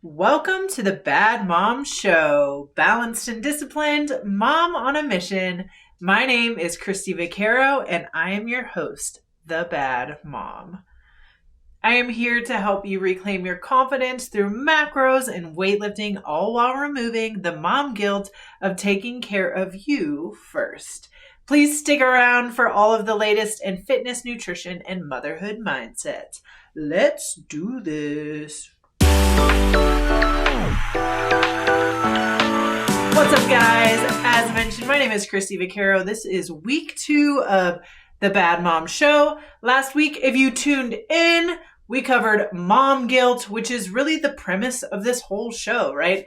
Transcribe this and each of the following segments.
Welcome to the Bad Mom Show, balanced and disciplined, mom on a mission. My name is Kristi Vaccaro, and I am your host, the Bad Mom. I am here to help you reclaim your confidence through macros and weightlifting, all while removing the mom guilt of taking care of you first. Please stick around for all of the latest in fitness, nutrition, and motherhood mindset. Let's do this. What's up, guys? As mentioned, my name is Kristi Vaccaro. This is week 2 of the Bad Mom Show. Last week, if you tuned in, we covered mom guilt, which is really the premise of this whole show, right?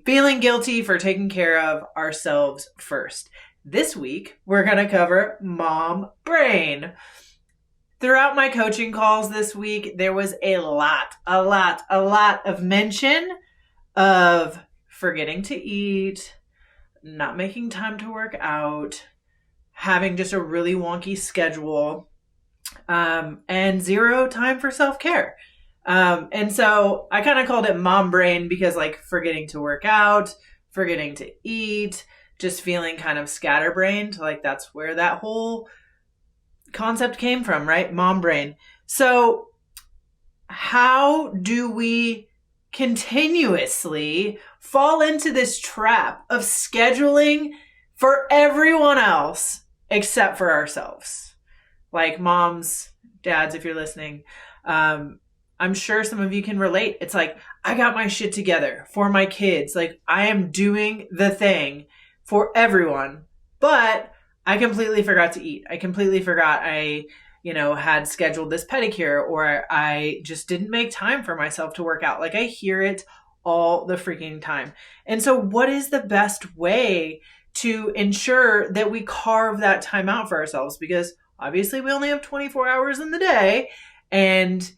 Feeling guilty for taking care of ourselves first. This week, we're going to cover mom brain. Throughout my coaching calls this week, there was a lot of mention of forgetting to eat, not making time to work out, having just a really wonky schedule, and zero time for self-care. And so I kind of called it mom brain because forgetting to work out, forgetting to eat, just feeling kind of scatterbrained. That's where that whole concept came from, right? Mom brain. So how do we continuously fall into this trap of scheduling for everyone else except for ourselves? Like moms, dads, if you're listening, I'm sure some of you can relate. It's like, I got my shit together for my kids. I am doing the thing for everyone, but I completely forgot to eat. I completely forgot I had scheduled this pedicure, or I just didn't make time for myself to work out. I hear it all the freaking time. And so what is the best way to ensure that we carve that time out for ourselves? Because obviously we only have 24 hours in the day, and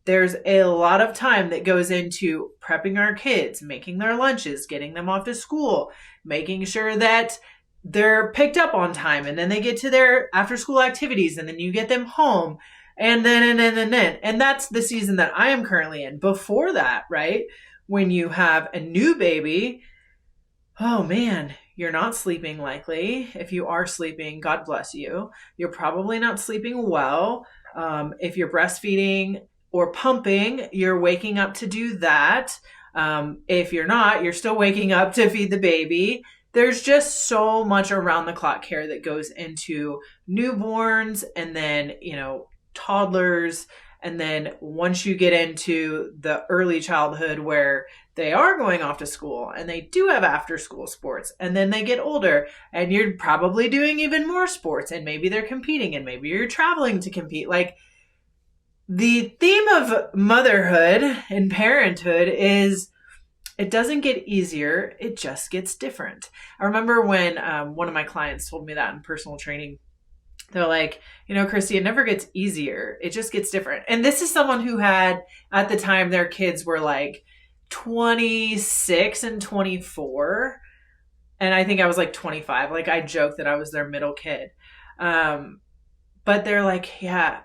there's a lot of time that goes into prepping our kids, making their lunches, getting them off to school, making sure that they're picked up on time, and then they get to their after school activities, and then you get them home, and then. And that's the season that I am currently in. Before that, right? When you have a new baby, oh man, you're not sleeping likely. If you are sleeping, God bless you. You're probably not sleeping well. If you're breastfeeding or pumping, you're waking up to do that. If you're not, you're still waking up to feed the baby. There's just so much around the clock care that goes into newborns, and then, toddlers. And then once you get into the early childhood where they are going off to school and they do have after school sports, and then they get older and you're probably doing even more sports, and maybe they're competing, and maybe you're traveling to compete. The theme of motherhood and parenthood is, it doesn't get easier, it just gets different. I remember when one of my clients told me that in personal training. They're like, Kristi, it never gets easier, it just gets different. And this is someone who had, at the time, their kids were 26 and 24. And I think I was 25. I joked that I was their middle kid. But they're like, yeah,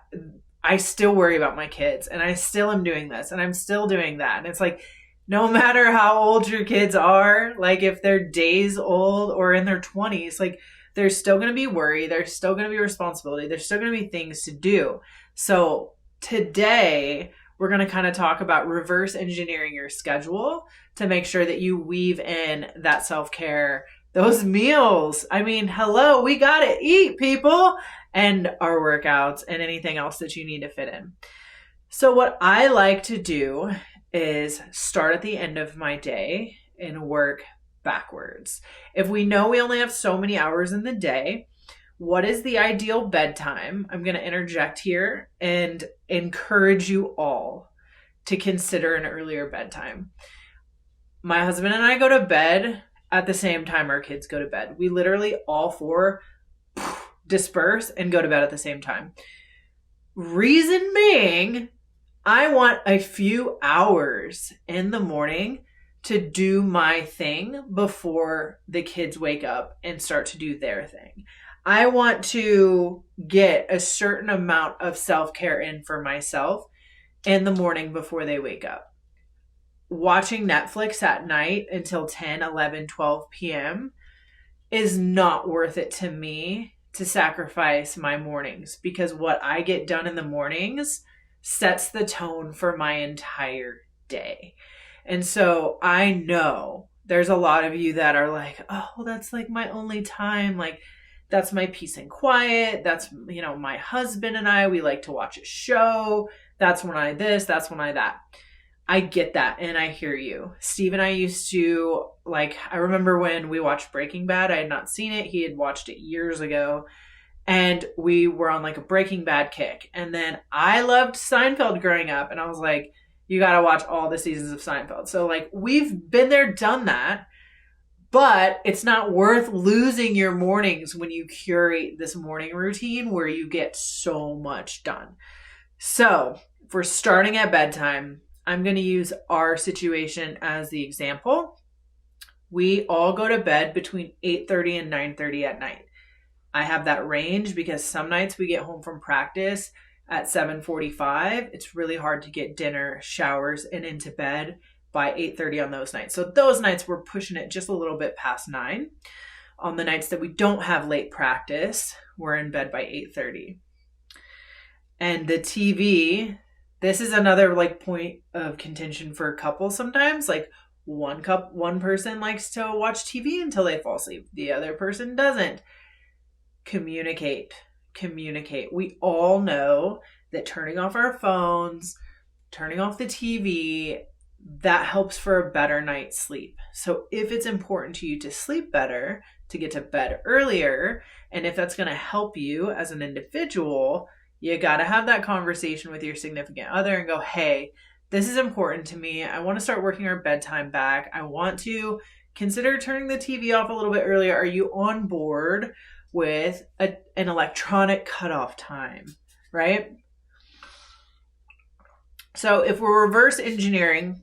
I still worry about my kids, and I still am doing this, and I'm still doing that. And it's no matter how old your kids are, if they're days old or in their 20s, there's still going to be worry. There's still going to be responsibility. There's still going to be things to do. So today we're going to kind of talk about reverse engineering your schedule to make sure that you weave in that self-care, those meals. I mean, hello, we got to eat, people, and our workouts and anything else that you need to fit in. So what I like to do is start at the end of my day and work backwards. If we know we only have so many hours in the day, what is the ideal bedtime? I'm going to interject here and encourage you all to consider an earlier bedtime. My husband and I go to bed at the same time our kids go to bed. We literally all four disperse and go to bed at the same time. Reason being, I want a few hours in the morning to do my thing before the kids wake up and start to do their thing. I want to get a certain amount of self-care in for myself in the morning before they wake up. watching Netflix at night until 10, 11, 12 p.m. is not worth it to me to sacrifice my mornings, because what I get done in the mornings sets the tone for my entire day. And so I know there's a lot of you that are like, oh, well, that's like my only time. Like, that's my peace and quiet. That's, my husband and I, we like to watch a show. That's when I this, that's when I that. I get that, and I hear you. Steve and I used to, I remember when we watched Breaking Bad. I had not seen it. He had watched it years ago, and we were on a Breaking Bad kick. And then I loved Seinfeld growing up, and I was like, you got to watch all the seasons of Seinfeld. So, we've been there, done that, but it's not worth losing your mornings when you curate this morning routine where you get so much done. So, if we're starting at bedtime, I'm going to use our situation as the example. We all go to bed between 8:30 and 9:30 at night. I have that range because some nights we get home from practice at 7:45. It's really hard to get dinner, showers, and into bed by 8:30 on those nights. So those nights we're pushing it just a little bit past 9. On the nights that we don't have late practice, we're in bed by 8:30. And the TV, this is another point of contention for couples sometimes. One person likes to watch TV until they fall asleep. The other person doesn't. Communicate. We all know that turning off our phones, turning off the TV, that helps for a better night's sleep. So if it's important to you to sleep better, to get to bed earlier, and if that's going to help you as an individual, you got to have that conversation with your significant other and go, hey, this is important to me. I want to start working our bedtime back. I want to consider turning the TV off a little bit earlier. Are you on board with an electronic cutoff time, right? So if we're reverse engineering,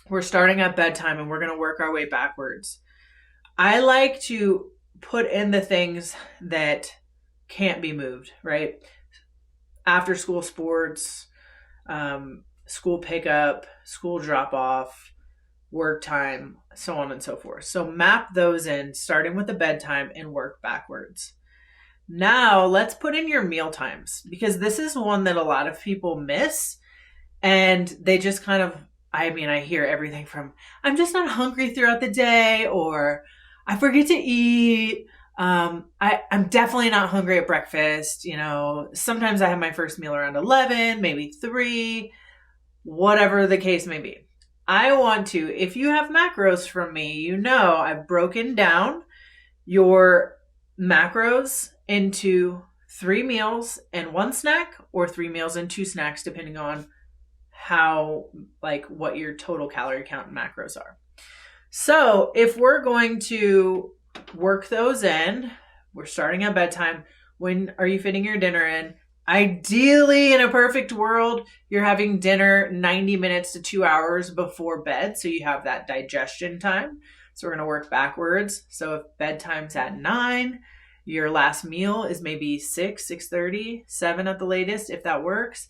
we're starting at bedtime and we're going to work our way backwards. I like to put in the things that can't be moved, right? After school sports, school pickup, school drop off, work time, so on and so forth. So map those in, starting with the bedtime, and work backwards. Now let's put in your meal times, because this is one that a lot of people miss, and they just kind of, I hear everything from, I'm just not hungry throughout the day, or I forget to eat. I'm definitely not hungry at breakfast. Sometimes I have my first meal around 11, maybe 3, whatever the case may be. I want to, if you have macros from me, I've broken down your macros into 3 meals and 1 snack, or 3 meals and 2 snacks, depending on how, what your total calorie count and macros are. So if we're going to work those in, we're starting at bedtime. When are you fitting your dinner in? Ideally, in a perfect world, you're having dinner 90 minutes to 2 hours before bed, so you have that digestion time. So we're going to work backwards. So if bedtime's at 9, your last meal is maybe 6, 6:30, 7 at the latest, if that works.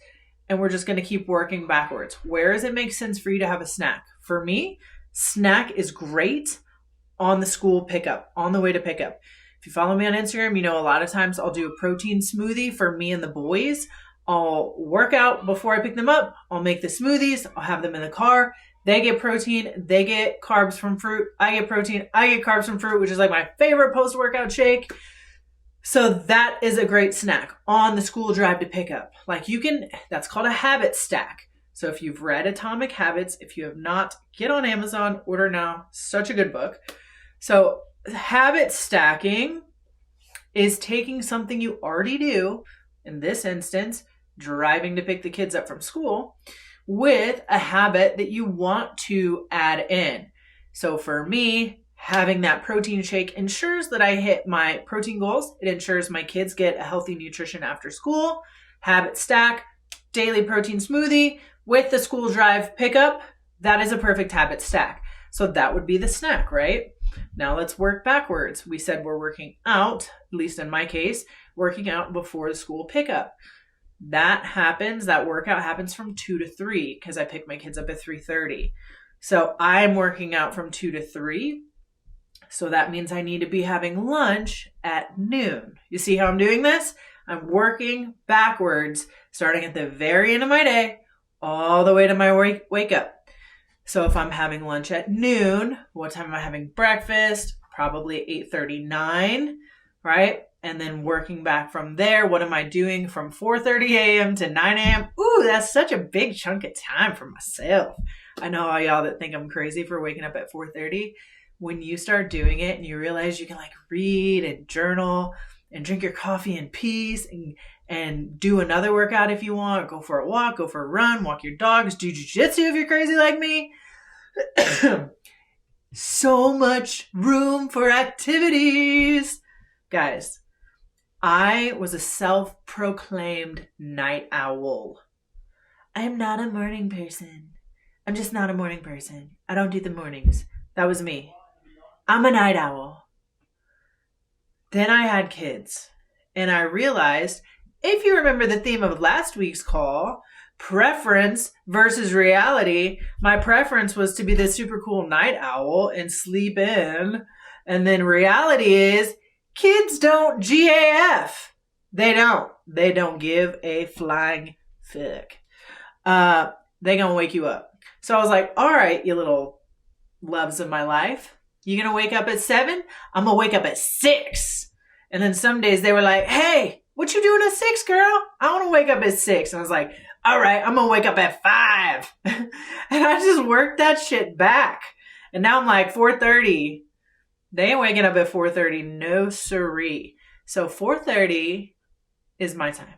And we're just going to keep working backwards. Where does it make sense for you to have a snack? For me, snack is great on the school pickup, on the way to pickup. If you follow me on Instagram, a lot of times I'll do a protein smoothie for me and the boys. I'll work out before I pick them up. I'll make the smoothies. I'll have them in the car. They get protein. They get carbs from fruit. I get protein. I get carbs from fruit, which is my favorite post-workout shake. So that is a great snack on the school drive to pick up. That's called a habit stack. So if you've read Atomic Habits, if you have not, get on Amazon, order now. Such a good book. So habit stacking is taking something you already do, in this instance, driving to pick the kids up from school, with a habit that you want to add in. So for me, having that protein shake ensures that I hit my protein goals. It ensures my kids get a healthy nutrition after school. Habit stack, daily protein smoothie with the school drive pickup. That is a perfect habit stack. So that would be the snack, right? Now let's work backwards. We said we're working out, at least in my case, working out before the school pickup. That workout happens from 2 to 3 because I pick my kids up at 3:30. So I'm working out from 2 to 3. So that means I need to be having lunch at noon. You see how I'm doing this? I'm working backwards, starting at the very end of my day, all the way to my wake up. So if I'm having lunch at noon, what time am I having breakfast? Probably 8:39, right? And then working back from there, what am I doing from 4:30 a.m. to 9 a.m.? Ooh, that's such a big chunk of time for myself. I know all y'all that think I'm crazy for waking up at 4:30. When you start doing it and you realize you can like read and journal and drink your coffee in peace and do another workout if you want, go for a walk, go for a run, walk your dogs, do jujitsu if you're crazy like me. So much room for activities. Guys, I was a self-proclaimed night owl. I'm not a morning person. I'm just not a morning person. I don't do the mornings. That was me. I'm a night owl. Then I had kids, and I realized, if you remember the theme of last week's call, preference versus reality, my preference was to be the super cool night owl and sleep in. And then reality is kids don't GAF. They don't give a flying fuck. They gonna wake you up. So I was like, all right, you little loves of my life. You gonna wake up at 7? I'm gonna wake up at 6. And then some days they were like, hey, what you doing at 6, girl? I want to wake up at 6. And I was like, all right, I'm going to wake up at 5. And I just worked that shit back. And now I'm like 4:30. They ain't waking up at 4:30. No siree. So 4:30 is my time.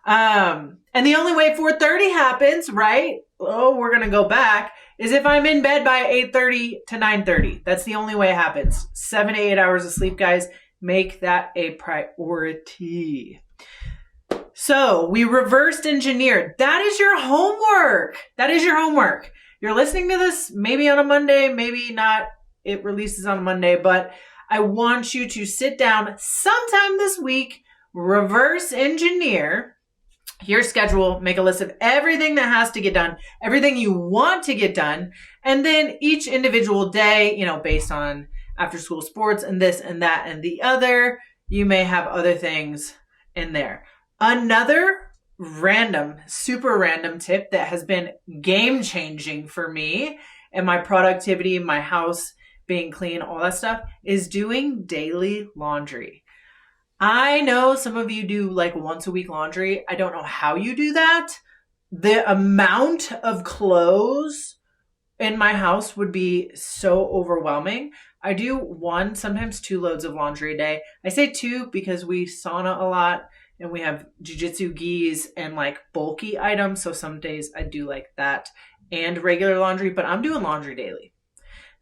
And the only way 4:30 happens, right? Oh, we're going to go back, is if I'm in bed by 8:30 to 9:30. That's the only way it happens. 7 to 8 hours of sleep, guys. Make that a priority. So we reversed engineered. That is your homework. That is your homework. You're listening to this maybe on a Monday, maybe not. It releases on a Monday, but I want you to sit down sometime this week, reverse engineer your schedule, make a list of everything that has to get done, everything you want to get done, and then each individual day, based on after school sports and this and that and the other, you may have other things in there. Another super random tip that has been game changing for me and my productivity, my house being clean, all that stuff, is doing daily laundry. I know some of you do like once a week laundry. I don't know how you do that. The amount of clothes in my house would be so overwhelming. I do 1, sometimes 2 loads of laundry a day. I say 2 because we sauna a lot and we have jujitsu gis and like bulky items. So some days I do like that and regular laundry, but I'm doing laundry daily.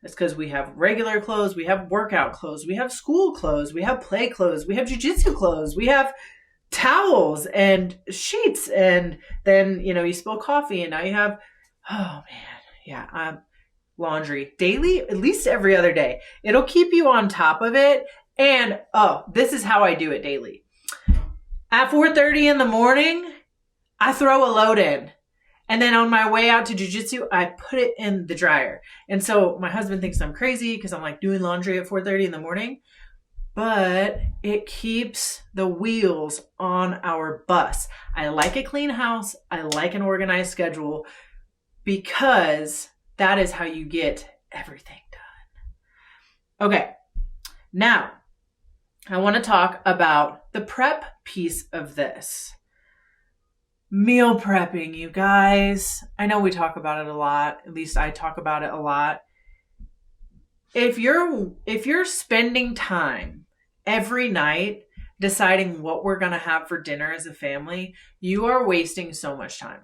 That's because we have regular clothes, we have workout clothes, we have school clothes, we have play clothes, we have jujitsu clothes, we have towels and sheets, and then, you spill coffee and now you have, oh man, yeah, laundry daily, at least every other day. It'll keep you on top of it. And this is how I do it daily. At 4:30 in the morning, I throw a load in. And then on my way out to jujitsu, I put it in the dryer. And so my husband thinks I'm crazy because I'm like doing laundry at 4:30 in the morning. But it keeps the wheels on our bus. I like a clean house. I like an organized schedule because that is how you get everything done. Okay, now I want to talk about the prep piece of this. Meal prepping, you guys. I know we talk about it a lot. At least I talk about it a lot. If you're spending time every night deciding what we're going to have for dinner as a family, you are wasting so much time.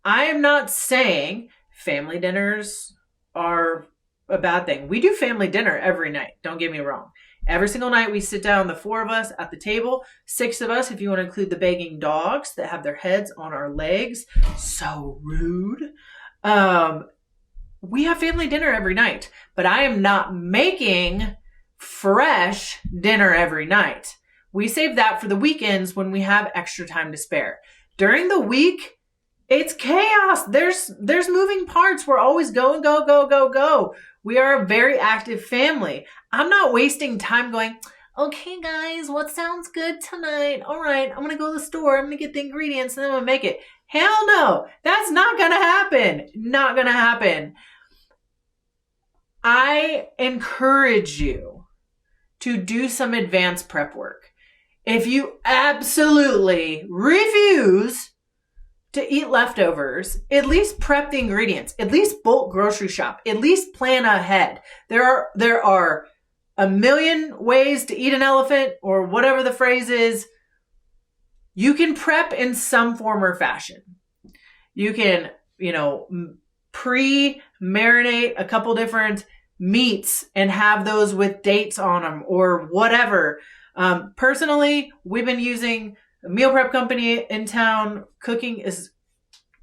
I am not saying family dinners are a bad thing. We do family dinner every night. Don't get me wrong. Every single night we sit down, the 4 of us at the table, 6 of us, if you want to include the begging dogs that have their heads on our legs. So rude. We have family dinner every night, but I am not making fresh dinner every night. We save that for the weekends when we have extra time to spare. During the week, It's chaos. There's moving parts. We're always going, go, go, go, go. We are a very active family. I'm not wasting time going, okay, guys, what sounds good tonight? All right, I'm going to go to the store. I'm going to get the ingredients and then I'm going to make it. Hell no. That's not going to happen. Not going to happen. I encourage you to do some advanced prep work. If you absolutely refuse to eat leftovers, at least prep the ingredients, at least bulk grocery shop, at least plan ahead. There are a million ways to eat an elephant, or whatever the phrase is. You can prep in some form or fashion. You can, pre-marinate a couple different meats and have those with dates on them or whatever. Personally, we've been using a meal prep company in town. Cooking is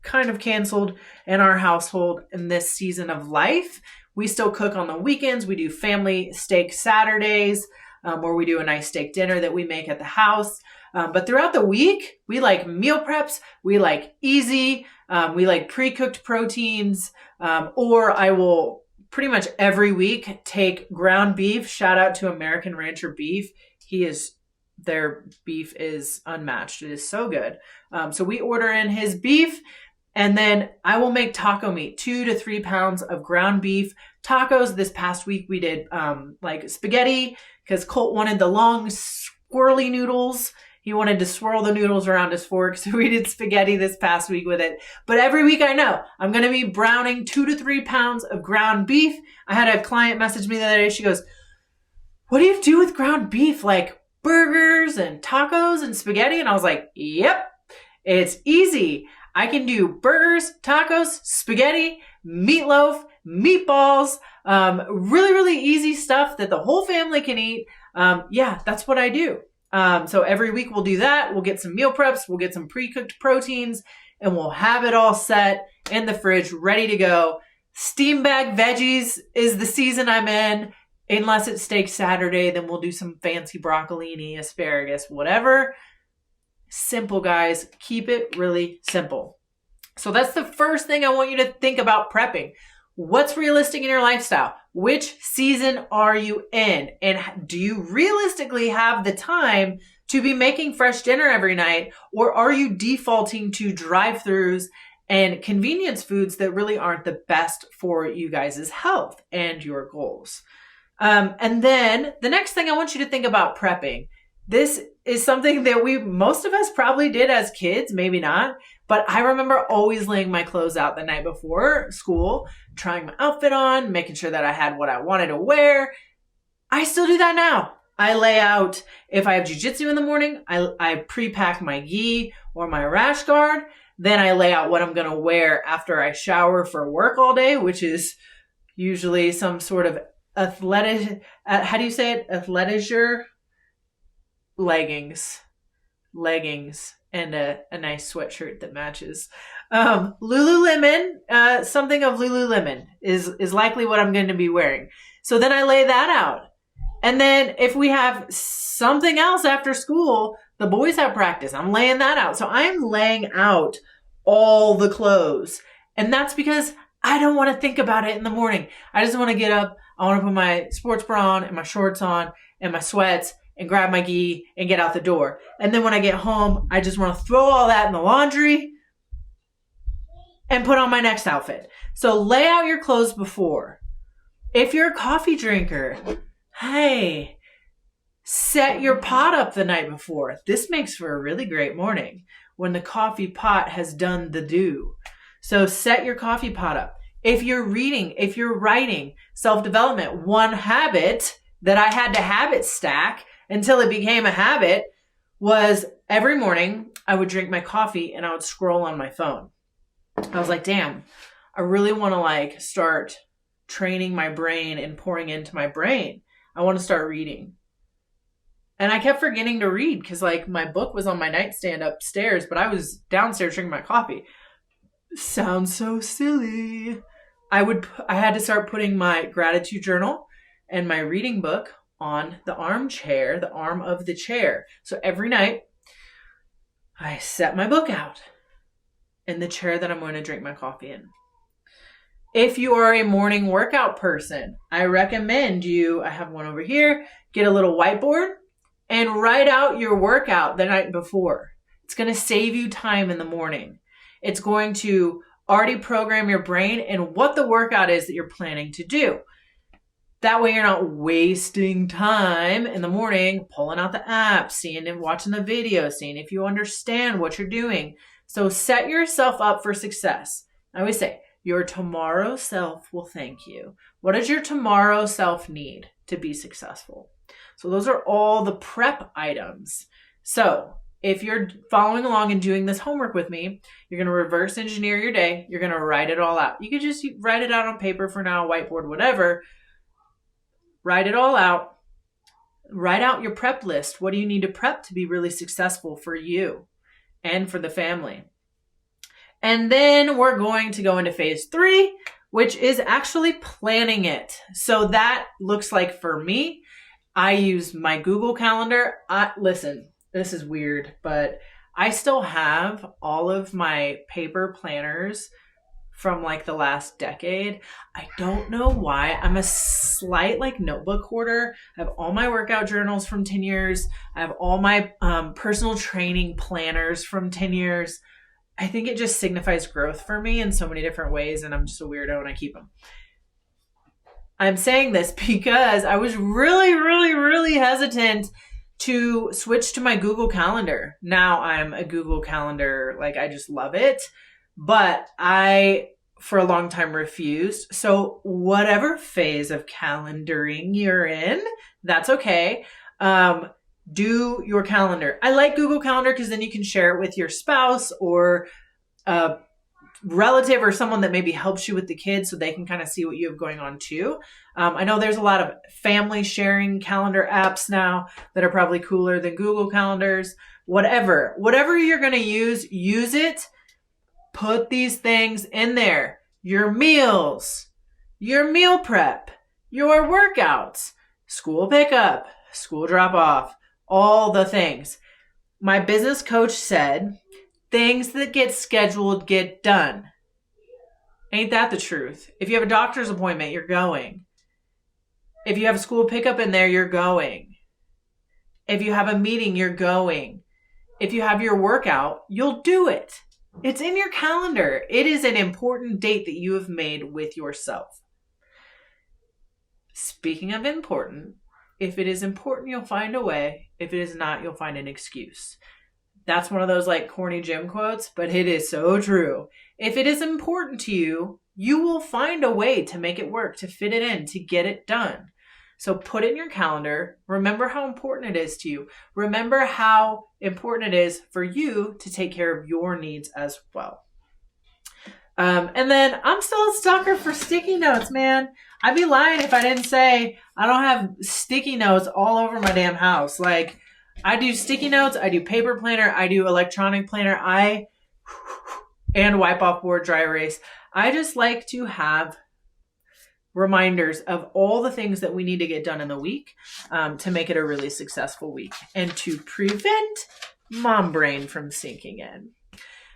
kind of canceled in our household in this season of life. We still cook on the weekends. We do family steak Saturdays, where we do a nice steak dinner that we make at the house. But throughout the week, we like meal preps. We like easy. We like pre-cooked proteins. Or I will pretty much every week take ground beef. Shout out to American Rancher Beef. Their beef is unmatched. It is so good. So we order in his beef, and then I will make taco meat, 2 to 3 pounds of ground beef tacos. This past week we did like spaghetti because Colt wanted the long swirly noodles. He wanted to swirl the noodles around his fork. So we did spaghetti this past week with it. But every week I know I'm going to be browning 2 to 3 pounds of ground beef. I had a client message me the other day. She goes, what do you do with ground beef? Like burgers and tacos and spaghetti? And I was like, yep, it's easy. I can do burgers, tacos, spaghetti, meatloaf, meatballs, really, really easy stuff that the whole family can eat. Yeah, that's what I do. So every week we'll do that. We'll get some meal preps. We'll get some pre-cooked proteins, and we'll have it all set in the fridge, ready to go. Steam bag veggies is the season I'm in. Unless it's steak Saturday, then we'll do some fancy broccolini, asparagus, whatever. Simple, guys. Keep it really simple. So that's the first thing I want you to think about prepping. What's realistic in your lifestyle? Which season are you in? And do you realistically have the time to be making fresh dinner every night? Or are you defaulting to drive-thrus and convenience foods that really aren't the best for you guys' health and your goals? And then the next thing I want you to think about prepping. This is something that most of us probably did as kids, maybe not, but I remember always laying my clothes out the night before school, trying my outfit on, making sure that I had what I wanted to wear. I still do that now. I lay out, if I have jujitsu in the morning, I pre-pack my gi or my rash guard. Then I lay out what I'm going to wear after I shower for work all day, which is usually some sort of athletic, how do you say it? Athleisure leggings, and a nice sweatshirt that matches. Lululemon, something of Lululemon is likely what I'm going to be wearing. So then I lay that out. And then if we have something else after school, the boys have practice. I'm laying that out. So I'm laying out all the clothes. And that's because I don't want to think about it in the morning. I just want to get up. I want to put my sports bra on and my shorts on and my sweats and grab my gi and get out the door. And then when I get home, I just want to throw all that in the laundry and put on my next outfit. So lay out your clothes before. If you're a coffee drinker, hey, set your pot up the night before. This makes for a really great morning when the coffee pot has done the do. So set your coffee pot up. If you're reading, if you're writing, self-development, one habit that I had to habit stack until it became a habit was every morning I would drink my coffee and I would scroll on my phone. I was like, damn, I really want to start training my brain and pouring into my brain. I want to start reading. And I kept forgetting to read because my book was on my nightstand upstairs, but I was downstairs drinking my coffee. Sounds so silly. I had to start putting my gratitude journal and my reading book on the armchair, the arm of the chair. So every night I set my book out in the chair that I'm going to drink my coffee in. If you are a morning workout person, I recommend you, I have one over here, get a little whiteboard and write out your workout the night before. It's going to save you time in the morning. It's going to already program your brain and what the workout is that you're planning to do. That way you're not wasting time in the morning, pulling out the app, seeing and watching the video, seeing if you understand what you're doing. So set yourself up for success. I always say, your tomorrow self will thank you. What does your tomorrow self need to be successful? So those are all the prep items. So if you're following along and doing this homework with me, you're going to reverse engineer your day. You're going to write it all out. You could just write it out on paper for now, whiteboard, whatever. Write it all out. Write out your prep list. What do you need to prep to be really successful for you and for the family? And then we're going to go into phase 3, which is actually planning it. So that looks like, for me, I use my Google Calendar. Listen, this is weird, but I still have all of my paper planners from like the last decade. I don't know why. I'm a slight like notebook hoarder. I have all my workout journals from 10 years. I have all my personal training planners from 10 years. I think it just signifies growth for me in so many different ways, and I'm just a weirdo and I keep them. I'm saying this because I was really hesitant to switch to my Google Calendar. Now I'm a Google Calendar, like I just love it. But I, for a long time, refused. So whatever phase of calendaring you're in, that's okay. Do your calendar. I like Google Calendar because then you can share it with your spouse or a relative or someone that maybe helps you with the kids so they can kind of see what you have going on too. I know there's a lot of family sharing calendar apps now that are probably cooler than Google Calendars. Whatever you're going to use it. Put these things in there. Your meals, your meal prep, your workouts, school pickup, school drop off, all the things. My business coach said, things that get scheduled get done. Ain't that the truth? If you have a doctor's appointment, you're going. If you have a school pickup in there, you're going. If you have a meeting, you're going. If you have your workout, you'll do it. It's in your calendar. It is an important date that you have made with yourself. Speaking of important, if it is important, you'll find a way. If it is not, you'll find an excuse. That's one of those like corny gym quotes, but it is so true. If it is important to you, you will find a way to make it work, to fit it in, to get it done. So put it in your calendar. Remember how important it is to you. Remember how important it is for you to take care of your needs as well. And then I'm still a stalker for sticky notes, man. I'd be lying if I didn't say I don't have sticky notes all over my damn house. Like, I do sticky notes, I do paper planner, I do electronic planner, and wipe off board, dry erase. I just like to have reminders of all the things that we need to get done in the week to make it a really successful week and to prevent mom brain from sinking in.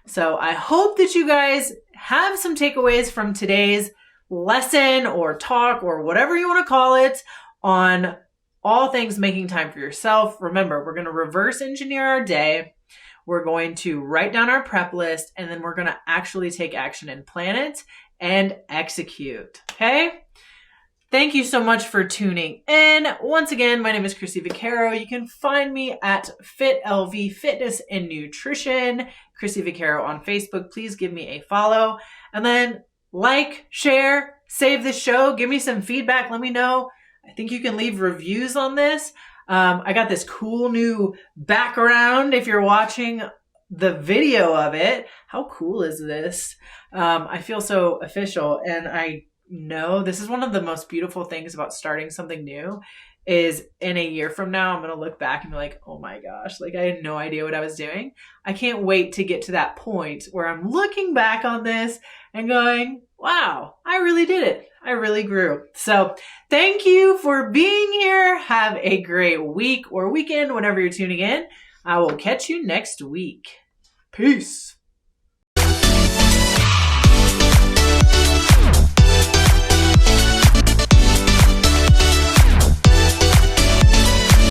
So I hope that you guys have some takeaways from today's lesson or talk or whatever you want to call it on all things making time for yourself. Remember, we're going to reverse engineer our day. We're going to write down our prep list, and then we're going to actually take action and plan it and execute. Okay? Thank you so much for tuning in. Once again, my name is Kristi Vaccaro. You can find me at FitLV Fitness and Nutrition, Kristi Vaccaro on Facebook. Please give me a follow. And then like, share, save the show. Give me some feedback. Let me know. I think you can leave reviews on this. I got this cool new background if you're watching the video of it. How cool is this? I feel so official, and I know this is one of the most beautiful things about starting something new is in a year from now, I'm going to look back and be like, oh my gosh, like I had no idea what I was doing. I can't wait to get to that point where I'm looking back on this and going, wow, I really did it. I really grew. So thank you for being here. Have a great week or weekend, whenever you're tuning in. I will catch you next week. Peace.